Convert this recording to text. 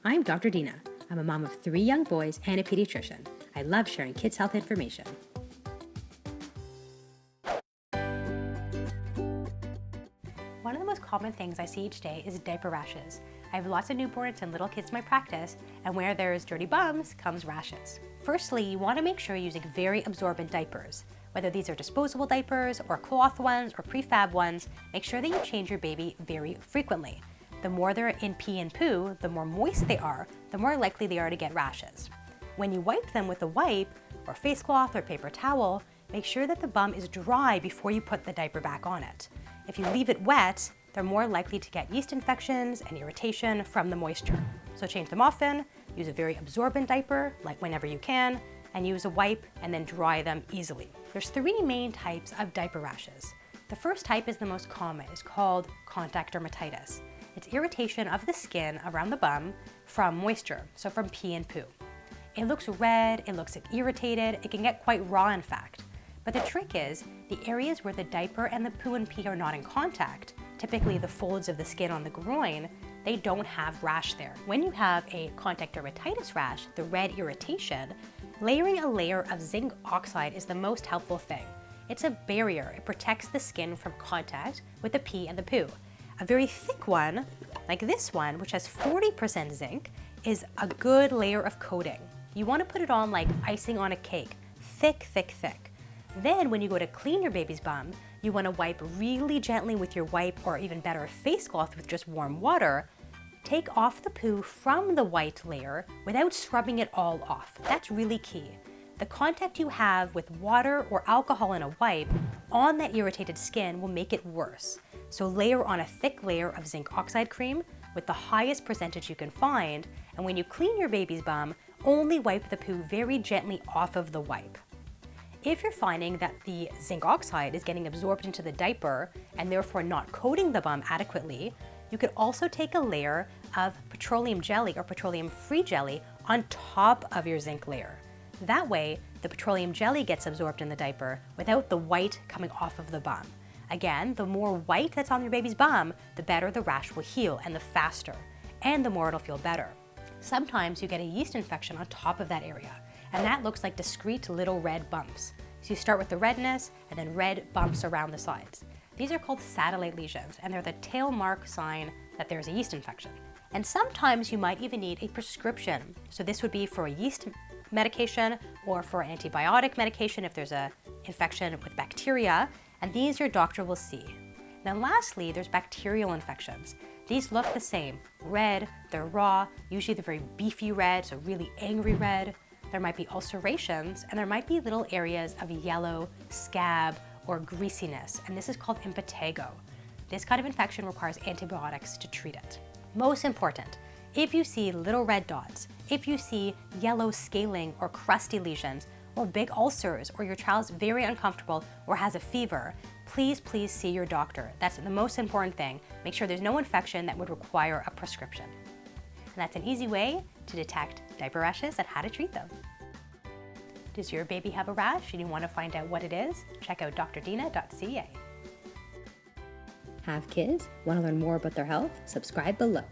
I'm Dr. Dina. I'm a mom of 3 young boys and a pediatrician. I love sharing kids' health information. One of the most common things I see each day is diaper rashes. I have lots of newborns and little kids in my practice, and where there is dirty bums comes rashes. Firstly, you want to make sure you're using very absorbent diapers. Whether these are disposable diapers or cloth ones or prefab ones, make sure that you change your baby very frequently. The more they're in pee and poo, the more moist they are, the more likely they are to get rashes. When you wipe them with a wipe or face cloth or paper towel, make sure that the bum is dry before you put the diaper back on it. If you leave it wet, they're more likely to get yeast infections and irritation from the moisture. So change them often, use a very absorbent diaper, like whenever you can, and use a wipe and then dry them easily. There's 3 main types of diaper rashes. The first type is the most common. It's called contact dermatitis. It's irritation of the skin around the bum from moisture, so from pee and poo. It looks red, it looks irritated, it can get quite raw in fact. But the trick is, the areas where the diaper and the poo and pee are not in contact, typically the folds of the skin on the groin, they don't have rash there. When you have a contact dermatitis rash, the red irritation, layering a layer of zinc oxide is the most helpful thing. It's a barrier. It protects the skin from contact with the pee and the poo. A very thick one, like this one, which has 40% zinc, is a good layer of coating. You want to put it on like icing on a cake, thick, thick, thick. Then when you go to clean your baby's bum, you want to wipe really gently with your wipe, or even better, a face cloth with just warm water. Take off the poo from the white layer without scrubbing it all off. That's really key. The contact you have with water or alcohol in a wipe on that irritated skin will make it worse. So layer on a thick layer of zinc oxide cream with the highest percentage you can find, and when you clean your baby's bum, only wipe the poo very gently off of the wipe. If you're finding that the zinc oxide is getting absorbed into the diaper and therefore not coating the bum adequately, you could also take a layer of petroleum jelly or petroleum-free jelly on top of your zinc layer. That way, the petroleum jelly gets absorbed in the diaper without the white coming off of the bum. Again, the more white that's on your baby's bum, the better the rash will heal and the faster, and the more it'll feel better. Sometimes you get a yeast infection on top of that area, and that looks like discrete little red bumps. So you start with the redness and then red bumps around the sides. These are called satellite lesions, and they're the tail mark sign that there's a yeast infection. And sometimes you might even need a prescription. So this would be for a yeast medication or for antibiotic medication if there's an infection with bacteria, and these your doctor will see. Now lastly, there's bacterial infections. These look the same, red, they're raw, usually they're very beefy red, so really angry red. There might be ulcerations, and there might be little areas of yellow, scab, or greasiness, and this is called impetigo. This kind of infection requires antibiotics to treat it. Most important, if you see little red dots, if you see yellow scaling or crusty lesions, or big ulcers, or your child's very uncomfortable or has a fever, please see your doctor. That's the most important thing. Make sure there's no infection that would require a prescription. And that's an easy way to detect diaper rashes and how to treat them. Does your baby have a rash and you want to find out what it is? Check out drdina.ca. Have kids? Want to learn more about their health? Subscribe below.